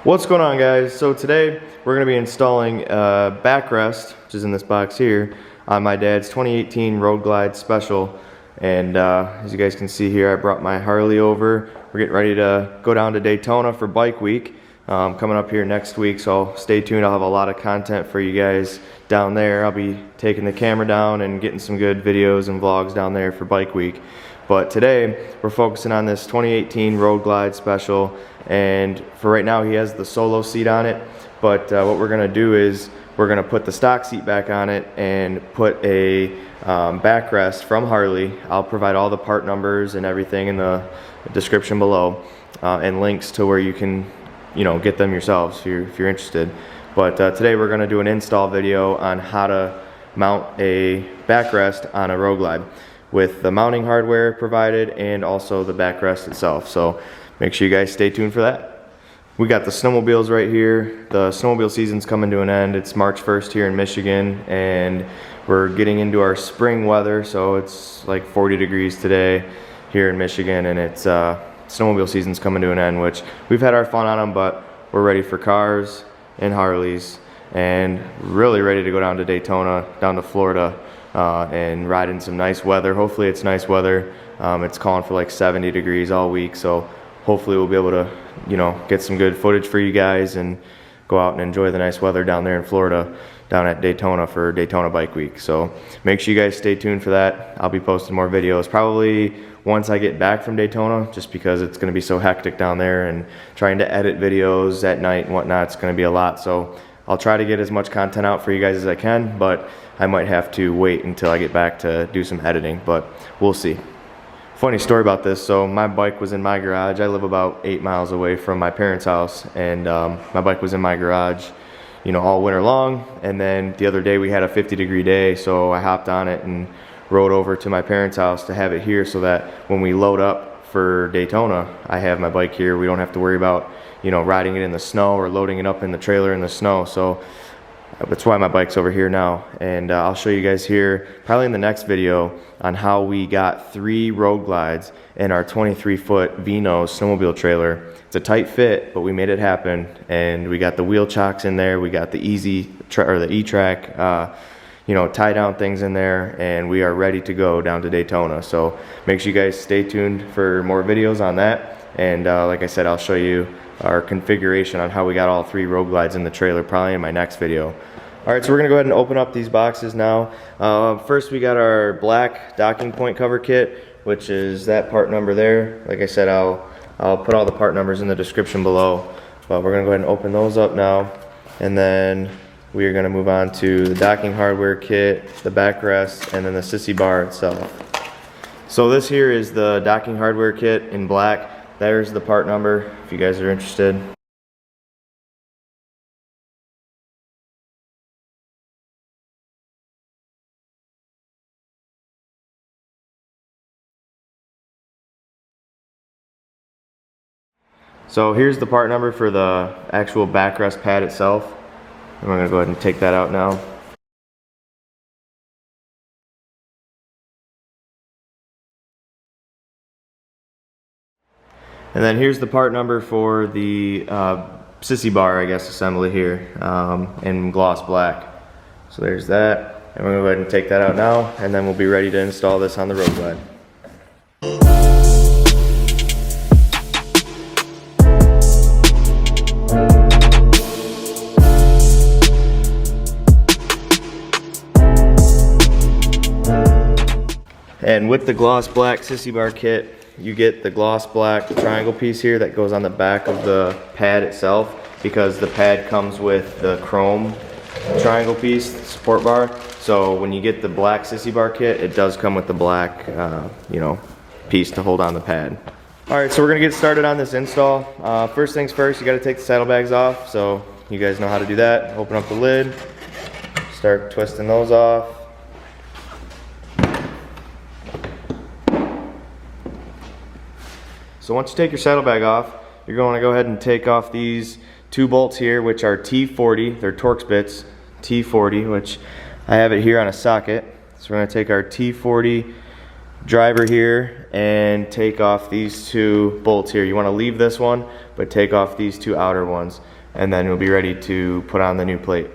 What's going on, guys? So today we're going to be installing a backrest, which is in this box here, on my dad's 2018 Road Glide Special. And as you guys can see here, I brought my Harley over. We're getting ready to go down to Daytona for Bike Week, coming up here next week, so stay tuned. I'll have a lot of content for you guys down there. I'll be taking the camera down and getting some good videos and vlogs down there for Bike Week. But today we're focusing on this 2018 Road Glide Special, and for right now he has the solo seat on it, but what we're going to do is we're going to put the stock seat back on it and put a backrest from Harley. I'll provide all the part numbers and everything in the description below, and links to where you can get them yourselves if you're interested. But today we're going to do an install video on how to mount a backrest on a Road Glide, with the mounting hardware provided and also the backrest itself. So make sure you guys stay tuned for that. We got the snowmobiles right here. The snowmobile season's coming to an end. It's March 1st here in Michigan, and we're getting into our spring weather, so it's like 40 degrees today here in Michigan, and it's snowmobile season's coming to an end, which we've had our fun on them, but we're ready for cars and Harleys and really ready to go down to Daytona, down to Florida, and ride in some nice weather. Hopefully it's nice weather. It's calling for like 70 degrees all week, so hopefully we'll be able to get some good footage for you guys and go out and enjoy the nice weather down there in Florida, down at Daytona for Daytona Bike Week. So make sure you guys stay tuned for that. I'll be posting more videos probably once I get back from Daytona, just because it's going to be so hectic down there, and trying to edit videos at night and whatnot, it's going to be a lot. So I'll try to get as much content out for you guys as I can, but I might have to wait until I get back to do some editing, but we'll see. Funny story about this, so my bike was in my garage. I live about 8 miles away from my parents' house, and my bike was in my garage all winter long, and then the other day we had a 50-degree day, so I hopped on it and rode over to my parents' house to have it here, so that when we load up for Daytona, I have my bike here. We don't have to worry about riding it in the snow or loading it up in the trailer in the snow. So that's why my bike's over here now, and I'll show you guys here probably in the next video on how we got 3 Road Glides in our 23-foot V-nose snowmobile trailer. It's a tight fit, but we made it happen, and we got the wheel chocks in there, we got the the E-Track tie down things in there, and we are ready to go down to Daytona. So make sure you guys stay tuned for more videos on that, and like I said, I'll show you our configuration on how we got all 3 Road Glides in the trailer probably in my next video. Alright, so we're going to go ahead and open up these boxes now. First we got our black docking point cover kit, which is that part number there. Like I said, I'll put all the part numbers in the description below, but we're going to go ahead and open those up now, and then we are going to move on to the docking hardware kit, the backrest, and then the Sissy Bar itself. So this here is the docking hardware kit in black. There's the part number if you guys are interested. So here's the part number for the actual backrest pad itself. And we're going to go ahead and take that out now. And then here's the part number for the Sissy Bar, assembly here, in gloss black. So there's that, and we're going to go ahead and take that out now, and then we'll be ready to install this on the Road Glide. And with the gloss black Sissy Bar kit, you get the gloss black triangle piece here that goes on the back of the pad itself, because the pad comes with the chrome triangle piece, the support bar. So when you get the black Sissy Bar kit, it does come with the black piece to hold on the pad. Alright, so we're going to get started on this install. First things first, you got to take the saddlebags off. So you guys know how to do that. Open up the lid, start twisting those off. So once you take your saddlebag off, you're going to go ahead and take off these 2 bolts here, which are T40. They're Torx bits, T40, which I have it here on a socket. So we're going to take our T40 driver here and take off these two bolts here. You want to leave this one, but take off these two outer ones, and then we'll be ready to put on the new plate.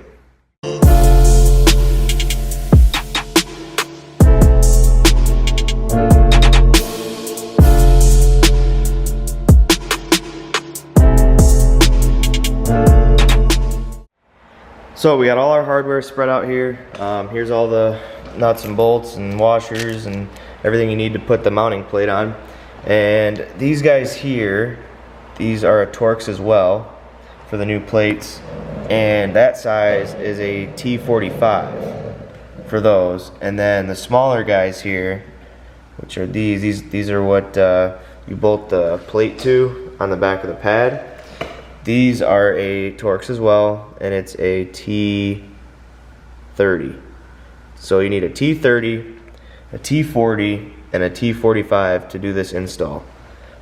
So we got all our hardware spread out here. Here's all the nuts and bolts and washers and everything you need to put the mounting plate on. And these guys here, these are Torx as well for the new plates. And that size is a T45 for those. And then the smaller guys here, which are these are what you bolt the plate to on the back of the pad. These are a Torx as well, and it's a T30. So you need a T30, a T40, and a T45 to do this install.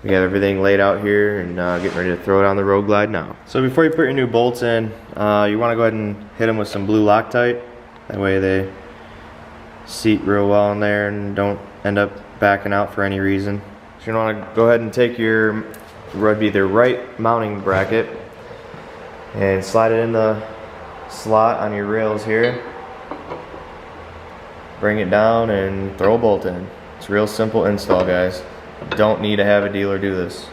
We have everything laid out here and getting ready to throw it on the Road Glide now. So before you put your new bolts in, you want to go ahead and hit them with some blue Loctite. That way they seat real well in there and don't end up backing out for any reason. So you want to go ahead and take your would be the right mounting bracket and slide it in the slot on your rails here. Bring it down and throw a bolt in. It's a real simple install, guys. Don't need to have a dealer do this.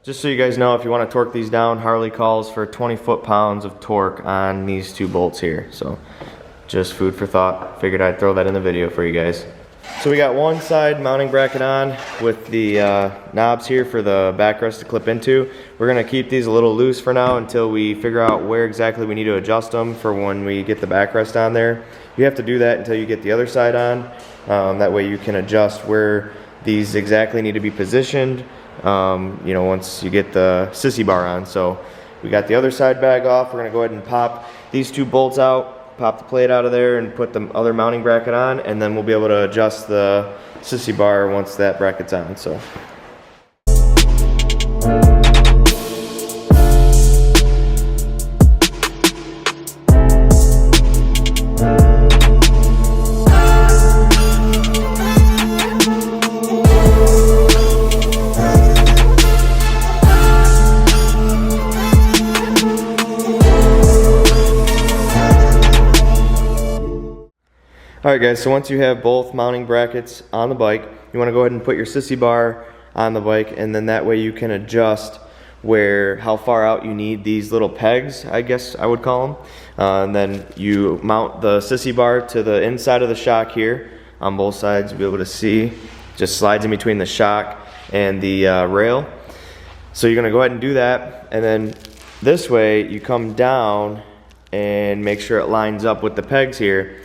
Just so you guys know, if you want to torque these down, Harley calls for 20 foot-pounds of torque on these two bolts here. So just food for thought. Figured I'd throw that in the video for you guys. So we got one side mounting bracket on with the knobs here for the backrest to clip into. We're going to keep these a little loose for now until we figure out where exactly we need to adjust them for when we get the backrest on there. You have to do that until you get the other side on. That way you can adjust where these exactly need to be positioned. You know, once you get the Sissy Bar on. So we got the other side bag off. We're going to go ahead and pop these two bolts out, pop the plate out of there, and put the other mounting bracket on, and then we'll be able to adjust the Sissy Bar once that bracket's on. So. Alright guys, so once you have both mounting brackets on the bike, you want to go ahead and put your Sissy Bar on the bike, and then that way you can adjust how far out you need these little pegs, I guess I would call them. And then you mount the Sissy Bar to the inside of the shock here on both sides. You'll be able to see, just slides in between the shock and the rail. So you're going to go ahead and do that, and then this way you come down and make sure it lines up with the pegs here.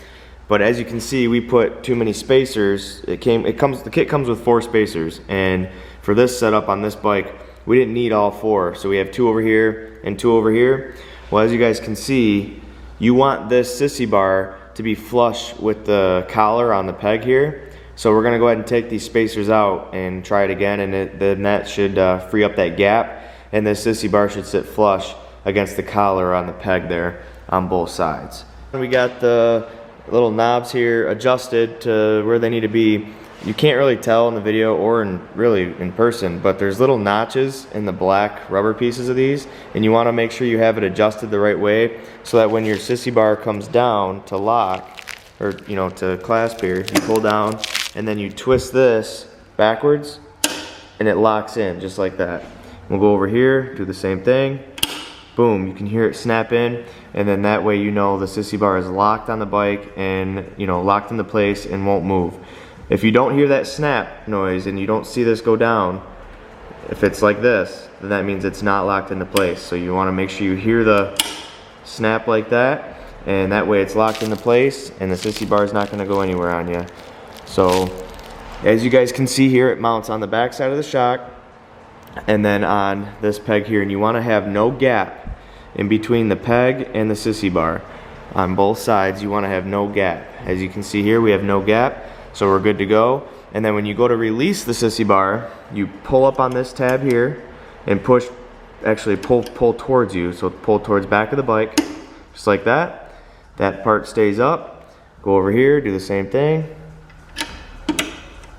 But as you can see, we put too many spacers. The kit comes with 4 spacers, and for this setup on this bike, we didn't need all 4. So we have 2 over here and 2 over here. Well, as you guys can see, you want this Sissy Bar to be flush with the collar on the peg here. So we're gonna go ahead and take these spacers out and try it again, and then that should free up that gap, and this Sissy Bar should sit flush against the collar on the peg there on both sides. We got the little knobs here adjusted to where they need to be. You can't really tell in the video or really in person, but there's little notches in the black rubber pieces of these, and you want to make sure you have it adjusted the right way so that when your Sissy Bar comes down to lock, or to clasp here, you pull down and then you twist this backwards and it locks in just like that. We'll go over here, do the same thing. Boom, you can hear it snap in, and then that way you know the Sissy Bar is locked on the bike and locked into place and won't move. If you don't hear that snap noise and you don't see this go down, if it's like this, then that means it's not locked into place. So you want to make sure you hear the snap like that, and that way it's locked into place and the Sissy Bar is not going to go anywhere on you. So as you guys can see here, it mounts on the back side of the shock. and then on this peg here, and you want to have no gap in between the peg and the Sissy Bar. On both sides you want to have no gap. As you can see here, we have no gap, so we're good to go. And then when you go to release the Sissy Bar, you pull up on this tab here and push, actually pull towards you, so pull towards back of the bike, just like that. That part stays up. Go over here, do the same thing,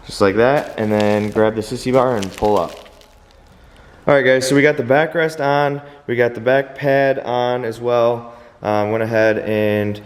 just like that, and then grab the Sissy Bar and pull up. Alright guys, so we got the backrest on, we got the back pad on as well. Went ahead and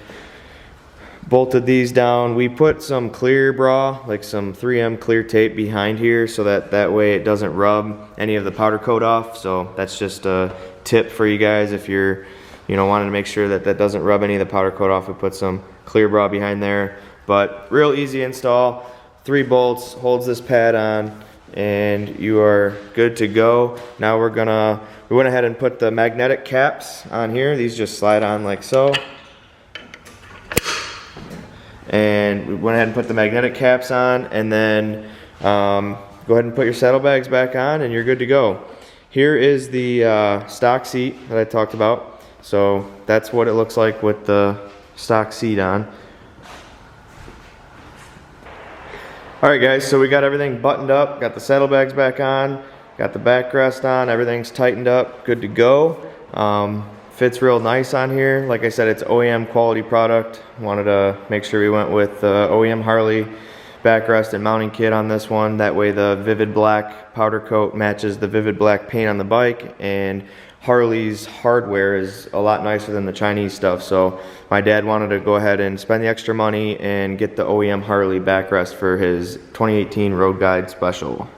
bolted these down. We put some clear bra, like some 3M clear tape behind here, so that way it doesn't rub any of the powder coat off. So that's just a tip for you guys if you're wanting to make sure that doesn't rub any of the powder coat off. We put some clear bra behind there, but real easy install. 3 bolts holds this pad on, and you are good to go. Now we went ahead and put the magnetic caps on here. These just slide on like so. And we went ahead and put the magnetic caps on, and then go ahead and put your saddlebags back on, and you're good to go. Here is the stock seat that I talked about. So that's what it looks like with the stock seat on. Alright guys, so we got everything buttoned up, got the saddlebags back on, got the backrest on, everything's tightened up, good to go. Fits real nice on here. Like I said, it's OEM quality product. Wanted to make sure we went with OEM Harley backrest and mounting kit on this one. That way the vivid black powder coat matches the vivid black paint on the bike, and Harley's hardware is a lot nicer than the Chinese stuff. So my dad wanted to go ahead and spend the extra money and get the OEM Harley backrest for his 2018 Road Guide Special.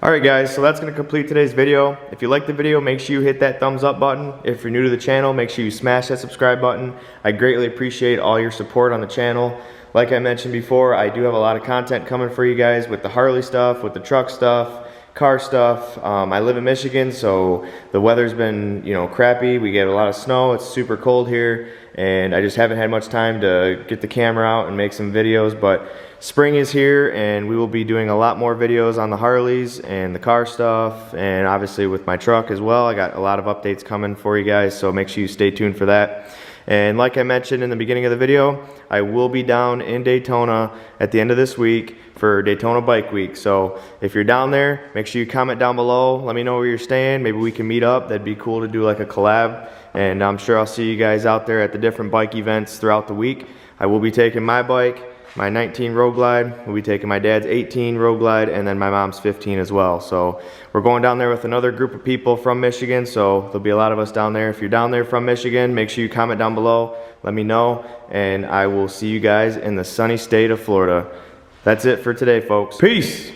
Alright guys, so that's going to complete today's video. If you liked the video, make sure you hit that thumbs up button. If you're new to the channel, make sure you smash that subscribe button. I greatly appreciate all your support on the channel. Like I mentioned before, I do have a lot of content coming for you guys with the Harley stuff, with the truck stuff, car stuff. I live in Michigan, so the weather's been, crappy. We get a lot of snow. It's super cold here, and I just haven't had much time to get the camera out and make some videos. But spring is here, and we will be doing a lot more videos on the Harleys and the car stuff, and obviously with my truck as well. I got a lot of updates coming for you guys, so make sure you stay tuned for that. And like I mentioned in the beginning of the video, I will be down in Daytona at the end of this week for Daytona Bike Week. So if you're down there, make sure you comment down below. Let me know where you're staying. Maybe we can meet up. That'd be cool to do like a collab. And I'm sure I'll see you guys out there at the different bike events throughout the week. I will be taking my bike, my 19 Road Glide. We'll be taking my dad's 18 Road Glide, and then my mom's 15 as well. So we're going down there with another group of people from Michigan, so there'll be a lot of us down there. If you're down there from Michigan, make sure you comment down below. Let me know, and I will see you guys in the sunny state of Florida. That's it for today, folks. Peace!